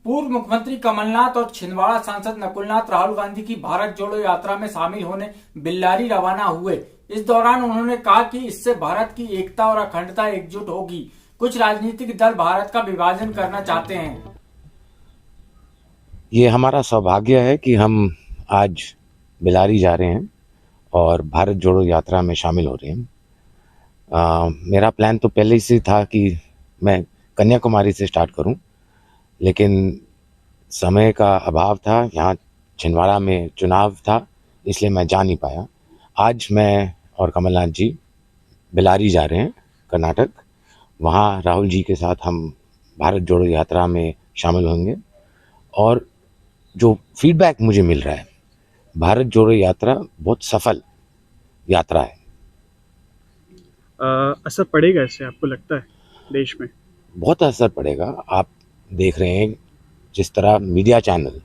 पूर्व मुख्यमंत्री कमलनाथ और छिंदवाड़ा सांसद नकुलनाथ राहुल गांधी की भारत जोड़ो यात्रा में शामिल होने बिल्लारी रवाना हुए। इस दौरान उन्होंने कहा कि इससे भारत की एकता और अखंडता एकजुट होगी। कुछ राजनीतिक दल भारत का विभाजन करना चाहते हैं। ये हमारा सौभाग्य है कि हम आज बिल्लारी जा रहे हैं और भारत जोड़ो यात्रा में शामिल हो रहे हैं। मेरा प्लान तो पहले से था कि मैं कन्याकुमारी से स्टार्ट करूं, लेकिन समय का अभाव था। यहाँ छिंदवाड़ा में चुनाव था, इसलिए मैं जा नहीं पाया। आज मैं और कमलनाथ जी बिल्लारी जा रहे हैं, कर्नाटक। वहाँ राहुल जी के साथ हम भारत जोड़ो यात्रा में शामिल होंगे। और जो फीडबैक मुझे मिल रहा है, भारत जोड़ो यात्रा बहुत सफल यात्रा है। असर पड़ेगा इससे, आपको लगता है देश में? बहुत असर पड़ेगा। आप देख रहे हैं जिस तरह मीडिया चैनल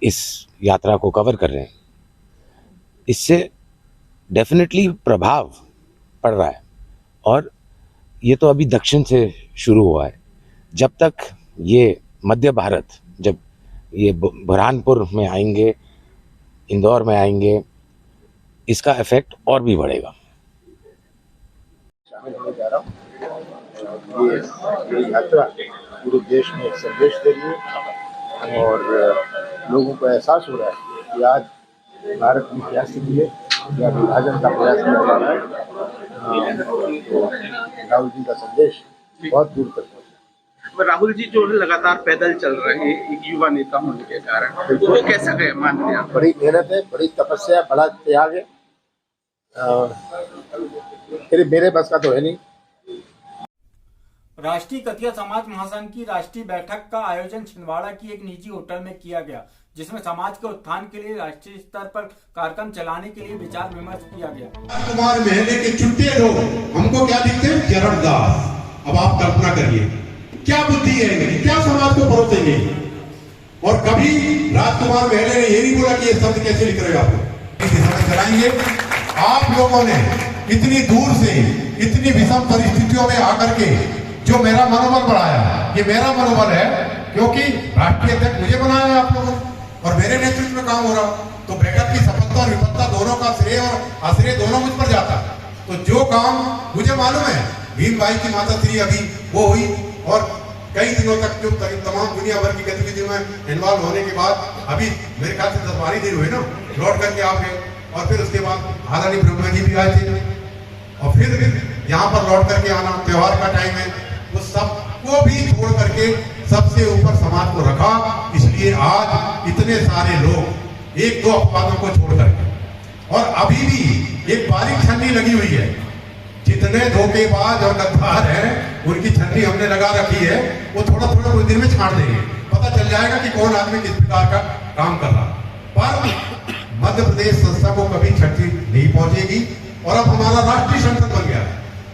इस यात्रा को कवर कर रहे हैं, इससे डेफिनेटली प्रभाव पड़ रहा है। और ये तो अभी दक्षिण से शुरू हुआ है। जब तक ये मध्य भारत, जब ये बुरहानपुर में आएंगे, इंदौर में आएंगे, इसका इफेक्ट और भी बढ़ेगा। शामिल होने जा रहा हूँ। ये यात्रा पूरे देश में एक संदेश दे रही है और लोगों को एहसास हो रहा है कि आज भारत की क्या स्थिति है, क्या विभाजन का प्रयास किया जा रहा है। तो राहुल जी का संदेश बहुत दूर तक पहुँचा। राहुल जी जो लगातार पैदल चल रहे हैं एक युवा नेता होने के कारण, तो कैसा गए मानते हैं? बड़ी मेहनत है, बड़ी तपस्या, बड़ा त्याग है। फिर मेरे बस का तो है नहीं। राष्ट्रीय कथिया समाज महासंघ की राष्ट्रीय बैठक का आयोजन छिंदवाड़ा की एक निजी होटल में किया गया, जिसमें समाज के उत्थान के लिए राष्ट्रीय स्तर पर कार्यक्रम चलाने के लिए विचार विमर्श किया गया। कुमार महले के छुट्टे लोग हमको क्या दिखते हैं? चरण दास। अब आप कल्पना करिए क्या बुद्धि है, क्या समाज को परोसेंगे। और कभी राजकुमार महले ने ये नहीं बोला कि ये शब्द कैसे लिख रहे हो आप लोग चलाएंगे। आप लोगों ने इतनी दूर से इतनी विषम परिस्थितियों में आकर के जो मेरा मनोबल बढ़ाया, ये मेरा मनोबल है क्योंकि राष्ट्रीय अध्यक्ष मुझे बनाया है आप लोगों ने और मेरे नेतृत्व में काम हो रहा। तो बैठक की सफलता और विफलता दोनों का श्रेय और आश्रय दोनों मुझ पर जाता। तो जो काम मुझे मालूम है, भीम भाई की माता श्री अभी वो हुई और कई दिनों तक जो तमाम दुनिया भर की गतिविधियों में इन्वॉल्व होने के बाद अभी मेरे ख्याल से 10-12 दिन हुए ना, लौट करके आप गए। और फिर उसके बाद आदरणीय ब्रह्मा जी भी आए थे और फिर यहाँ पर लौट करके आना, त्योहार का टाइम है, वो सबको भी छोड़ करके सबसे ऊपर समाज को रखा। इसलिए आज इतने सारे लोग एक दो अपवादों को छोड़ करके, और अभी भी एक बारीक छन्नी लगी हुई है। जितने धोखेबाज और गद्दार हैं उनकी छन्नी हमने लगा रखी है। वो थोड़ा थोड़ा कुछ दिन में छाड़ देंगे, पता चल जाएगा कि कौन आदमी किस प्रकार का काम कर रहा। पर मध्य प्रदेश संस्था को कभी क्षति नहीं पहुंचेगी और अब हमारा राष्ट्रीय संसद बन गया।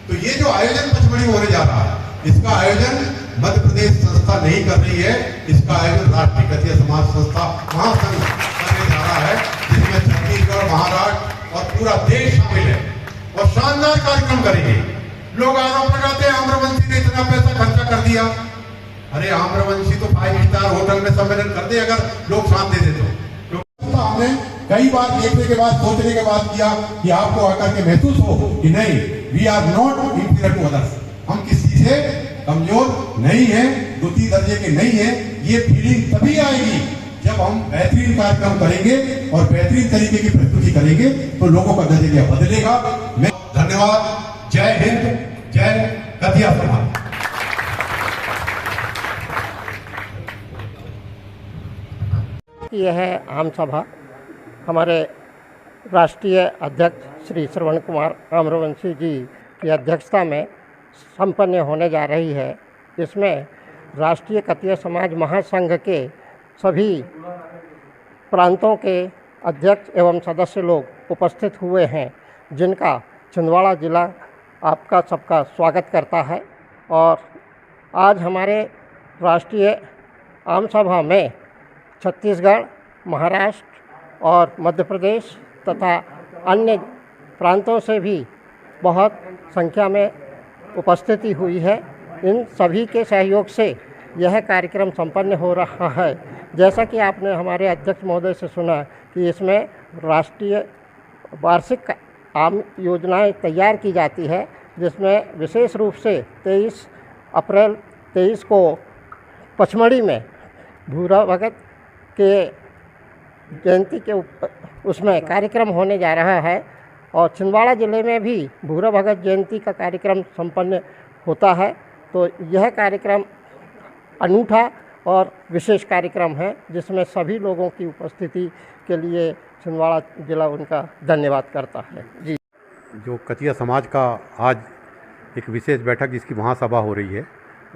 तो ये जो आयोजन पचमढ़ी में होने जा रहा है, इसका आयोजन मध्य प्रदेश संस्था नहीं कर रही है, इसका आयोजन राष्ट्रीय कथिया समाज संस्था महासंघ करने जा रहा है, जिसमें छत्तीसगढ़, महाराष्ट्र और पूरा देश शामिल है और शानदार कार्यक्रम करेंगे। लोग आरोप लगाते हैं आम्रवंशी ने इतना पैसा खर्चा कर दिया। अरे आम्रवंशी तो 5 स्टार होटल में सम्मेलन कर दे अगर लोग साथ दे दे तो हमने कई बार देखने के बाद, सोचने के बाद किया कि आपको आकर के महसूस हो कि नहीं, we are not inferior to others, हम किसी से कमजोर नहीं है, द्वितीय दर्जे के नहीं है। ये फीलिंग तभी आएगी जब हम बेहतरीन कार्यक्रम करेंगे और बेहतरीन तरीके की प्रस्तुति करेंगे, तो लोगों का नजरिया बदलेगा। मैं धन्यवाद। जय हिंद, जय कथिया समाज। यह है आम सभा हमारे राष्ट्रीय अध्यक्ष श्री श्रवण कुमार आम्रवंशी जी की अध्यक्षता में संपन्न होने जा रही है। इसमें राष्ट्रीय कथिया समाज महासंघ के सभी प्रांतों के अध्यक्ष एवं सदस्य लोग उपस्थित हुए हैं, जिनका छिंदवाड़ा जिला आपका सबका स्वागत करता है। और आज हमारे राष्ट्रीय आम सभा में छत्तीसगढ़, महाराष्ट्र और मध्य प्रदेश तथा अन्य प्रांतों से भी बहुत संख्या में उपस्थिति हुई है। इन सभी के सहयोग से यह कार्यक्रम संपन्न हो रहा है। जैसा कि आपने हमारे अध्यक्ष महोदय से सुना कि इसमें राष्ट्रीय वार्षिक आम योजनाएं तैयार की जाती है, जिसमें विशेष रूप से 23 अप्रैल 23 को पचमढ़ी में भूरा भगत के जयंती के उसमें कार्यक्रम होने जा रहा है और छिंदवाड़ा ज़िले में भी भूरा भगत जयंती का कार्यक्रम संपन्न होता है। तो यह कार्यक्रम अनूठा और विशेष कार्यक्रम है, जिसमें सभी लोगों की उपस्थिति के लिए छिंदवाड़ा जिला उनका धन्यवाद करता है। जी, जो कतिया समाज का आज एक विशेष बैठक जिसकी महासभा हो रही है,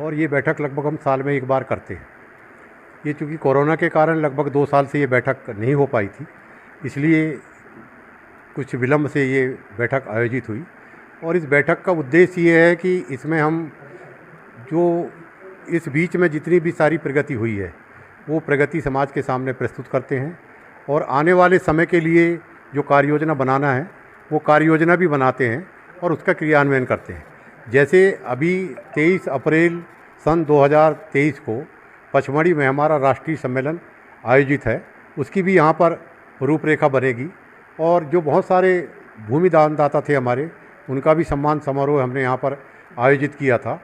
और ये बैठक लगभग हम साल में एक बार करते हैं। ये चूँकि कोरोना के कारण लगभग 2 साल से ये बैठक नहीं हो पाई थी, इसलिए कुछ विलम्ब से ये बैठक आयोजित हुई। और इस बैठक का उद्देश्य ये है कि इसमें हम जो इस बीच में जितनी भी सारी प्रगति हुई है वो प्रगति समाज के सामने प्रस्तुत करते हैं, और आने वाले समय के लिए जो कार्य योजना बनाना है वो कार्य योजना भी बनाते हैं और उसका क्रियान्वयन करते हैं। जैसे अभी 23 अप्रैल सन 2023 को पचमढ़ी में हमारा राष्ट्रीय सम्मेलन आयोजित है, उसकी भी यहाँ पर रूपरेखा बनेगी। और जो बहुत सारे भूमि दानदाता थे हमारे, उनका भी सम्मान समारोह हमने यहाँ पर आयोजित किया था।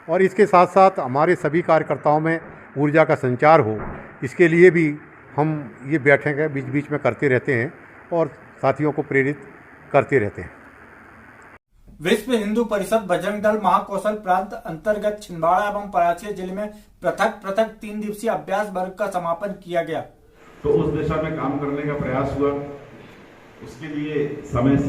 और इसके साथ साथ हमारे सभी कार्यकर्ताओं में ऊर्जा का संचार हो, इसके लिए भी हम ये बैठकें बीच बीच में करते रहते हैं और साथियों को प्रेरित करते रहते हैं। विश्व हिंदू परिषद बजरंग दल महाकौशल प्रांत अंतर्गत छिंदवाड़ा एवं परासिया जिले में पृथक 3 दिवसीय अभ्यास वर्ग का समापन किया गया। तो उस दिशा में काम करने का प्रयास हुआ। उसके लिए समय से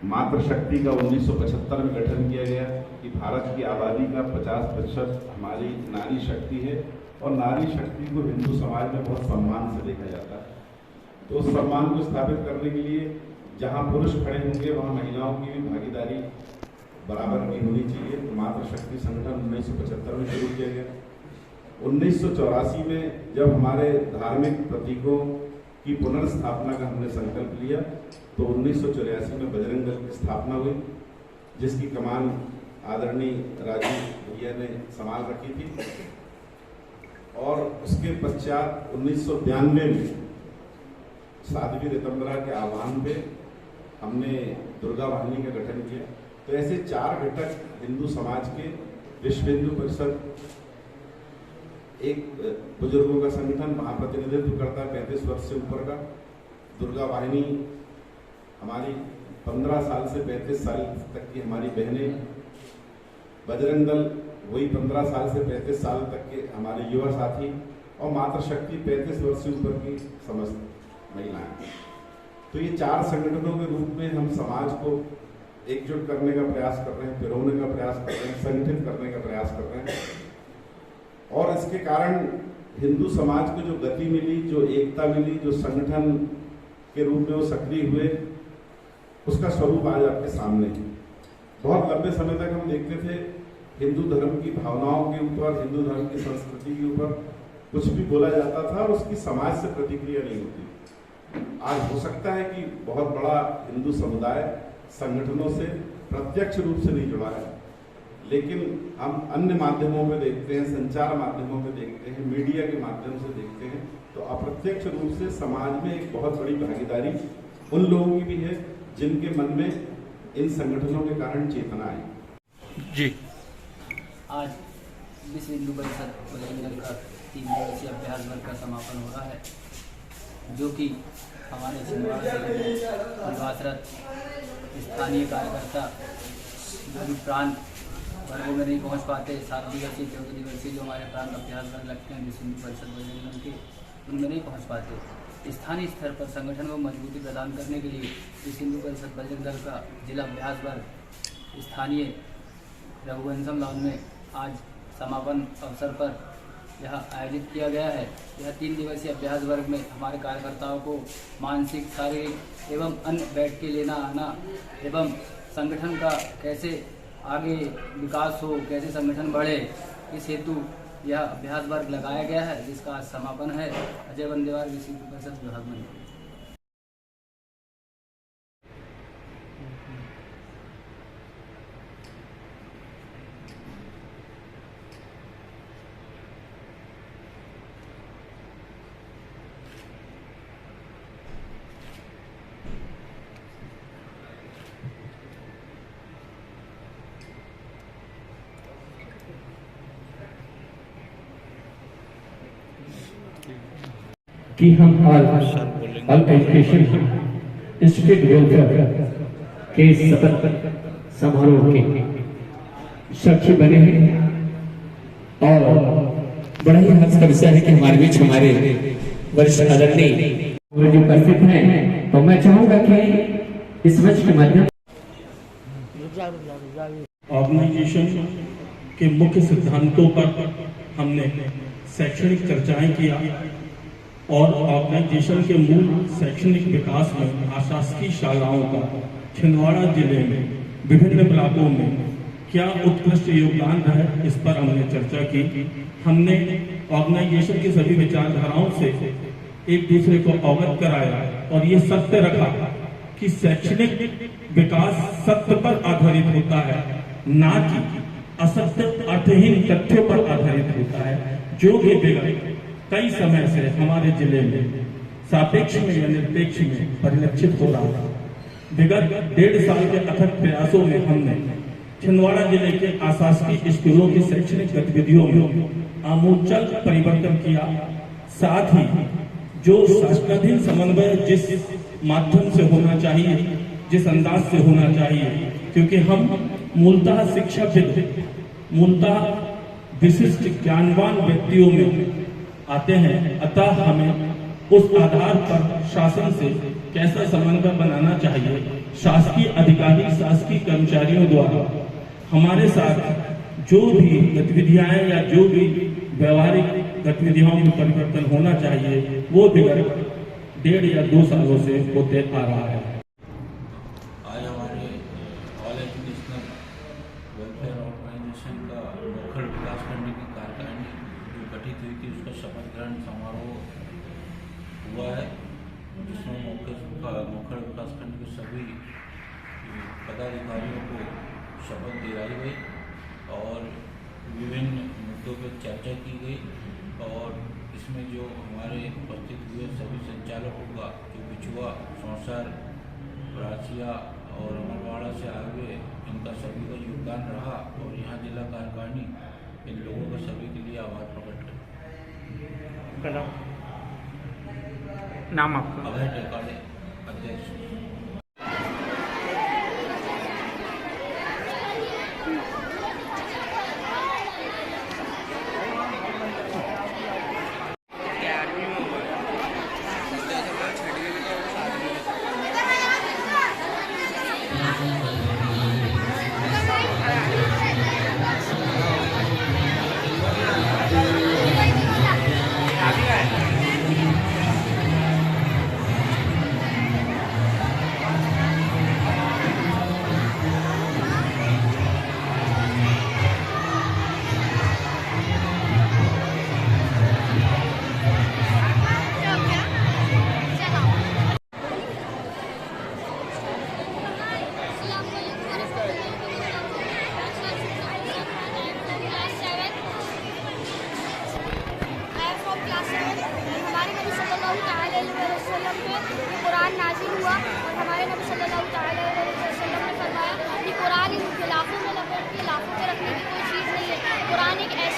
मातृशक्ति का 1975 में गठन किया गया कि भारत की आबादी का 50% हमारी नारी शक्ति है, और नारी शक्ति को हिंदू समाज में बहुत सम्मान से देखा जाता है। तो उस सम्मान को स्थापित करने के लिए जहां पुरुष खड़े होंगे वहां महिलाओं की भी भागीदारी बराबर की होनी चाहिए। तो मातृशक्ति संगठन 1975 में शुरू किया गया। 1984 में जब हमारे धार्मिक प्रतीकों की पुनर्स्थापना का हमने संकल्प लिया, तो 1984 में बजरंग दल की स्थापना हुई, जिसकी कमान आदरणीय राजीव भैया ने संभाल रखी थी। और उसके पश्चात 1992 में साध्वी रितंबरा के आह्वान पे हमने दुर्गा वाहिनी का गठन किया। तो ऐसे 4 घटक हिंदू समाज के, विश्व हिंदू परिषद एक बुजुर्गों का संगठन महाप्रतिनिधित्व करता है 35 वर्ष से ऊपर का, दुर्गा वाहिनी हमारी 15 साल से 35 साल तक की हमारी बहनें, बजरंग दल वही 15 साल से 35 साल तक के हमारे युवा साथी, और मातृशक्ति 35 वर्ष से ऊपर की समस्त महिलाएं। तो ये 4 संगठनों के रूप में हम समाज को एकजुट करने का प्रयास कर रहे हैं, पिरोने का प्रयास कर रहे हैं, संगठित करने का प्रयास कर रहे हैं। और इसके कारण हिंदू समाज को जो गति मिली, जो एकता मिली, जो संगठन के रूप में वो सक्रिय हुए, उसका स्वरूप आज आपके सामने है। बहुत लंबे समय तक हम देखते थे हिंदू धर्म की भावनाओं के ऊपर, हिंदू धर्म की संस्कृति के ऊपर कुछ भी बोला जाता था और उसकी समाज से प्रतिक्रिया नहीं होती। आज हो सकता है कि बहुत बड़ा हिंदू समुदाय संगठनों से प्रत्यक्ष रूप से नहीं जुड़ा है, लेकिन हम अन्य माध्यमों में देखते हैं, संचार माध्यमों में देखते हैं, मीडिया के माध्यम से देखते हैं, तो अप्रत्यक्ष रूप से समाज में एक बहुत बड़ी भागीदारी उन लोगों की भी है जिनके मन में इन संगठनों के कारण चेतना आई। जी, आज विश्व हिंदू परिषद बजरंग दल का 3 दिवसीय अभ्यास वर्ग का समापन हो रहा है, जो कि हमारे छिंदवाड़ा जिले में निवासरत स्थानीय कार्यकर्ता जो भी प्रांत वर्गों में नहीं पहुंच पाते, 7 दिवसीय 14 दिवसीय जो हमारे प्रांत अभ्यास वर्ग लगते हैं विश्व हिंदू परिषद बजरंग दल के, उनमें नहीं पहुंच पाते। स्थानीय स्तर पर संगठन को मजबूती प्रदान करने के लिए विश्व हिंदू परिषद बजरंग दल का जिला अभ्यास वर्ग स्थानीय रघुवंशम लाउन में आज समापन अवसर पर यह आयोजित किया गया है। यह 3 दिवसीय अभ्यास वर्ग में हमारे कार्यकर्ताओं को मानसिक, शारीरिक एवं अन्य बैठ के लेना आना एवं संगठन का कैसे आगे विकास हो, कैसे संगठन बढ़े, इस हेतु यह अभ्यास वर्ग लगाया गया है, जिसका आज समापन है। अजय बंदेवार, विश्व हिंदू परिषद विभाग। कि हम आज अल एजुकेशन इंस्टीट्यूट वेलफेयर के शपथ समारोह के साक्षी बने हैं और बड़ा ही हर्ष का विषय है कि हमारे बीच हमारे वरिष्ठ आदरणीय जो उपस्थित हैं, तो मैं चाहूंगा कि इस मंच के माध्यम ऑर्गेनाइजेशन के मुख्य सिद्धांतों पर हमने शैक्षणिक चर्चाएं किया और ऑर्गेनाइजेशन के मूल शैक्षणिक विकास में आशासकीय शालाओं का छिंदवाड़ा जिले में विभिन्न ब्लॉकों में क्या उत्कृष्ट योगदान है, इस पर हमने चर्चा की। हमने ऑर्गेनाइजेशन की सभी विचारधाराओं से एक दूसरे को अवगत कराया और ये सत्य रखा कि शैक्षणिक विकास सत्य पर आधारित होता है, ना कि असत्य अर्थहीन तथ्यों पर आधारित होता है, जो कि विगत कई समय से हमारे जिले में सापेक्ष में या निरपेक्ष में परिलक्षित हो रहा था। विगत 1.5 साल के अथक प्रयासों में हमने छिंदवाड़ा जिले के आशासकीय स्कूलों की शैक्षणिक गतिविधियों में आमूलचूल परिवर्तन किया। साथ ही जो शासनाधीन समन्वय जिस माध्यम से होना चाहिए, जिस अंदाज से होना चाहिए, क्योंकि हम मूलतः शिक्षाविद, मूलतः विशिष्ट ज्ञानवान व्यक्तियों में आते हैं, अतः हमें उस आधार पर शासन से कैसा समन्वय बनाना चाहिए, शासकीय अधिकारी, शासकीय कर्मचारियों द्वारा हमारे साथ जो भी गतिविधियां या जो भी व्यवहारिक गतिविधियों में परिवर्तन होना चाहिए, वो विगत 1.5 या 2 सालों से होते आ रहा है। आज हमारे ऑल एजुकेशनल वेलफेयर ऑर्गेनाइजेशन का मोखड़ विकास करने की कार्यकारिणी जो गठित हुई थी, उसका शपथ ग्रहण समारोह हुआ है, जिसमें मोखड़ विकास खंड के सभी पदाधिकारियों को शपथ दिलाई गई और विभिन्न मुद्दों पर चर्चा की गई और इसमें जो हमारे उपस्थित हुए सभी संचालकों का जो बिछुआ, सौंसर, रासिया और अमरवाड़ा से आगे इनका सभी का योगदान रहा और यहाँ जिला कार्यकारिणी इन लोगों का सभी के लिए आभार प्रकट करता है। नाम आपका? अभय टेकाड़े, अध्यक्ष।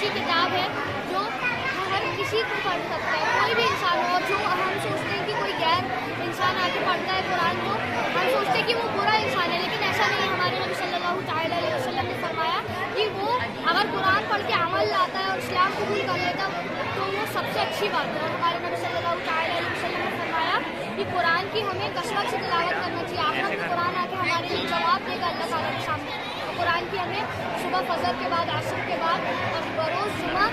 किताब है जो हर किसी को पढ़ सकता है, कोई भी इंसान हो। जो हम सोचते हैं कि कोई गैर इंसान आके पढ़ता है कुरान को, हम सोचते हैं कि वो बुरा इंसान है, लेकिन ऐसा नहीं है। हमारे नबी सल्लल्लाहु अलैहि वसल्लम ने फरमाया कि वो अगर कुरान पढ़ के अमल लाता है और इस्लाम कबूल कर लेता तो वो सबसे अच्छी बात है। और हमारे नबी सल्लल्लाहु अलैहि वसल्लम ने फरमाया कि कुरान की हमें कसरत से तिलावत करना चाहिए। आखिर में कुरान आके हमारे लिए जवाब देगा अल्लाह ताला के सामने। तो कुरान की हमें सुबह फजर के बाद, असर के बाद और बरोज़ जुमा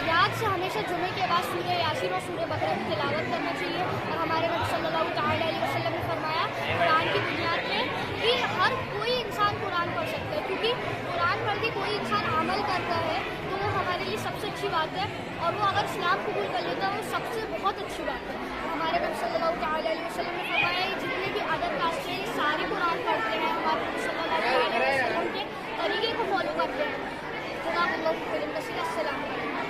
याद से हमेशा जुमे के बाद सूरह यासीन और सूरह बकरा की तिलावत करना चाहिए। और हमारे नबी सल्लल्लाहु अलैहि वसल्लम ने फरमाया कुरान की बुनियाद पे कि हर कोई इंसान कुरान पढ़ सकता है, क्योंकि कुरान पढ़ के कोई इंसान अमल करता है तो वो हमारे लिए सबसे अच्छी बात है। और वो अगर इस्लाम कबूल कर लेता है वो सबसे बहुत अच्छी बात है। हमारे नबी सल्लल्लाहु अलैहि वसल्लम ने फरमाया जितने भी अदर कास्ट हैं सारे कुरान पढ़ते हैं, हमारे नबी सल्लल्लाहु अलैहि वसल्लम के तरीके को फॉलो करते हैं। अस्सलाम वालेकुम।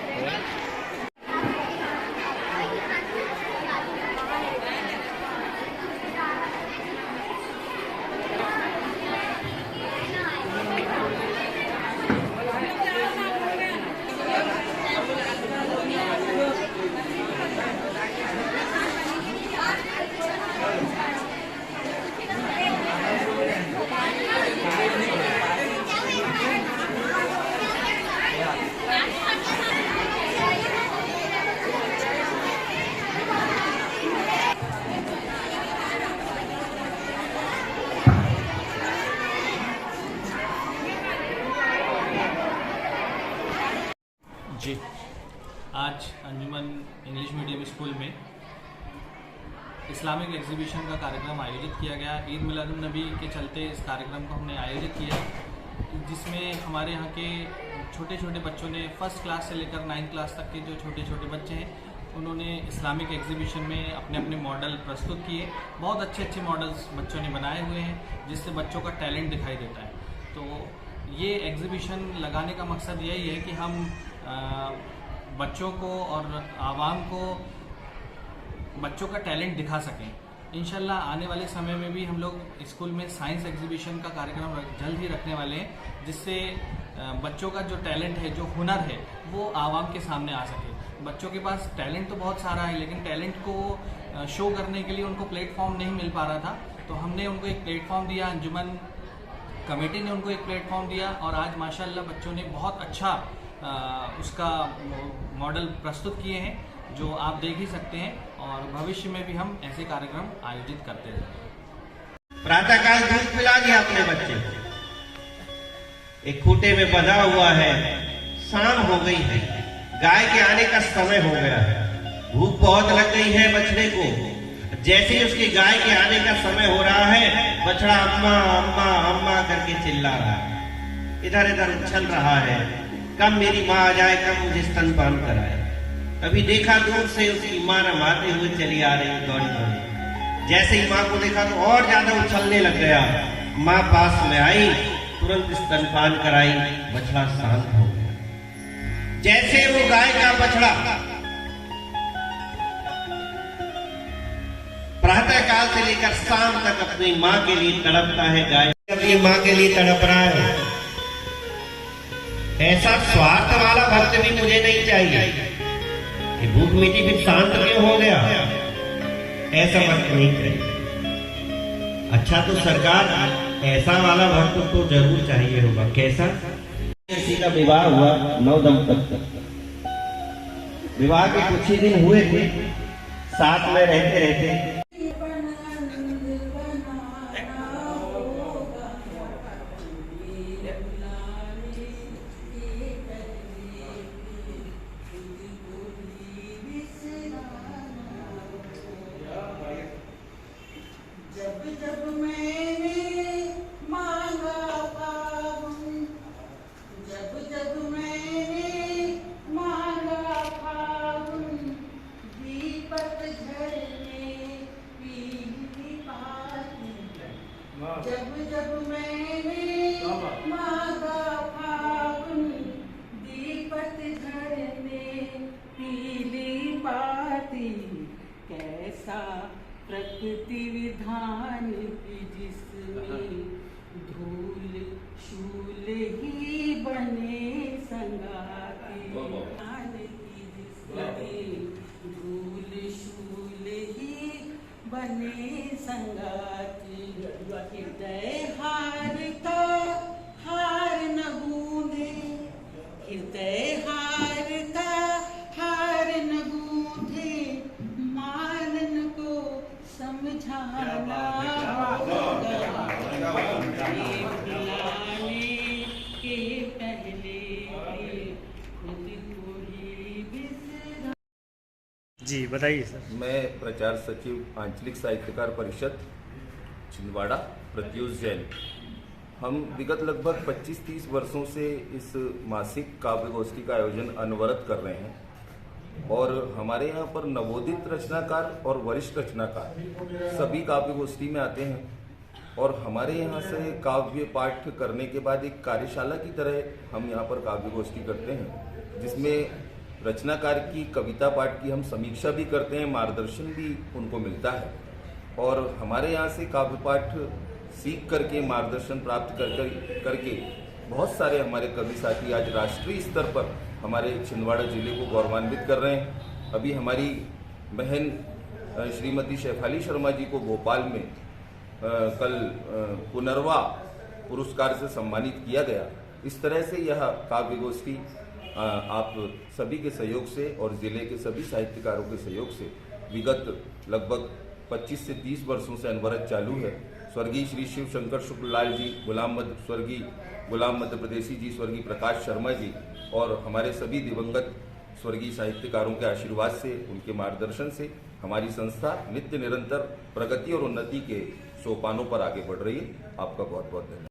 जी, आज अंजुमन इंग्लिश मीडियम स्कूल में इस्लामिक एग्जीबिशन का कार्यक्रम आयोजित किया गया। ईद मिलादुन नबी के चलते इस कार्यक्रम को हमने आयोजित किया, जिसमें हमारे यहाँ के छोटे छोटे बच्चों ने फर्स्ट क्लास से लेकर 9th क्लास तक के जो छोटे छोटे बच्चे हैं, उन्होंने इस्लामिक एग्जीबिशन में अपने अपने मॉडल प्रस्तुत किए। बहुत अच्छे अच्छे मॉडल्स बच्चों ने बनाए हुए हैं, जिससे बच्चों का टैलेंट दिखाई देता है। तो ये एग्जीबिशन लगाने का मकसद यही है कि हम बच्चों को और आवाम को बच्चों का टैलेंट दिखा सकें। इंशाल्लाह आने वाले समय में भी हम लोग स्कूल में साइंस एग्जीबिशन का कार्यक्रम जल्द ही रखने वाले हैं, जिससे बच्चों का जो टैलेंट है, जो हुनर है, वो आवाम के सामने आ सके। बच्चों के पास टैलेंट तो बहुत सारा है, लेकिन टैलेंट को शो करने के लिए उनको प्लेटफॉर्म नहीं मिल पा रहा था। तो हमने उनको एक प्लेटफॉर्म दिया, अंजुमन कमेटी ने उनको एक प्लेटफॉर्म दिया, और आज माशाल्लाह बच्चों ने बहुत अच्छा उसका मॉडल प्रस्तुत किए हैं, जो आप देख ही सकते हैं। और भविष्य में भी हम ऐसे कार्यक्रम आयोजित करते रहेंगे। प्रातःकाल दूध पिला दिया अपने बच्चे को, एक खूंटे में बंधा हुआ है, शाम हो गई है, गाय के आने का समय हो गया है, भूख बहुत लग गई है बछड़े को। जैसे ही उसकी गाय के आने का समय हो रहा है, बछड़ा अम्मा अम्मा अम्मा करके चिल्ला रहा है, इधर इधर उछल रहा है, कब मेरी माँ आ जाए, कब मुझे स्तनपान कराए। अभी देखा दूर से उसकी माँ रमाते हुए चली आ रही दौड़ी दौड़ी। जैसे ही माँ को देखा तो और ज्यादा उछलने लग गया। माँ पास में आई, तुरंत स्तनपान कराई, बछड़ा शांत हो गया। जैसे वो गाय का बछड़ा प्रातःकाल से लेकर शाम तक अपनी माँ के लिए तड़पता है, गाय अपनी माँ के लिए तड़प रहा है। ऐसा स्वार्थ वाला भक्त भी मुझे नहीं चाहिए। भूख मिटी फिर शांत क्यों हो गया, ऐसा भक्त नहीं चाहिए। अच्छा तो सरकार ऐसा वाला भक्त तो जरूर चाहिए होगा। कैसा? किसी का विवाह हुआ, 9 दंपत्ति, विवाह के कुछ ही दिन हुए थे, साथ में रहते रहते कैसा प्रकृति विधान की जिसमें धूल शूल ही बने संगाती, धूल शूल ही बने संगाती। हृदय हार का हार न गूंधे, हृदय हार का हार न गूंधे, मानन को समझाना के पहले खुद को ही बिसरा। जी बताइए सर। मैं प्रचार सचिव आंचलिक साहित्यकार परिषद छिंदवाड़ा प्रत्युष जैन। हम विगत लगभग 25-30 वर्षों से इस मासिक काव्य गोष्ठी का आयोजन अनवरत कर रहे हैं, और हमारे यहाँ पर नवोदित रचनाकार और वरिष्ठ रचनाकार सभी काव्य गोष्ठी में आते हैं, और हमारे यहाँ से काव्य पाठ करने के बाद एक कार्यशाला की तरह हम यहाँ पर काव्य गोष्ठी करते हैं, जिसमें रचनाकार की कविता पाठ की हम समीक्षा भी करते हैं, मार्गदर्शन भी उनको मिलता है। और हमारे यहाँ से काव्य पाठ सीख करके मार्गदर्शन प्राप्त करके बहुत सारे हमारे कवि साथी आज राष्ट्रीय स्तर पर हमारे छिंदवाड़ा जिले को गौरवान्वित कर रहे हैं। अभी हमारी बहन श्रीमती शेफाली शर्मा जी को भोपाल में कल पुनर्वा पुरस्कार से सम्मानित किया गया। इस तरह से यह काव्य गोष्ठी आप सभी के सहयोग से और जिले के सभी साहित्यकारों के सहयोग से विगत लगभग 25 से 30 वर्षों से अनवरत चालू है। स्वर्गीय श्री शिव शंकर शुक्ललाल जी, स्वर्गीय गुलाम मध्य प्रदेशी जी, स्वर्गीय प्रकाश शर्मा जी और हमारे सभी दिवंगत स्वर्गीय साहित्यकारों के आशीर्वाद से, उनके मार्गदर्शन से हमारी संस्था नित्य निरंतर प्रगति और उन्नति के सोपानों पर आगे बढ़ रही है। आपका बहुत बहुत धन्यवाद।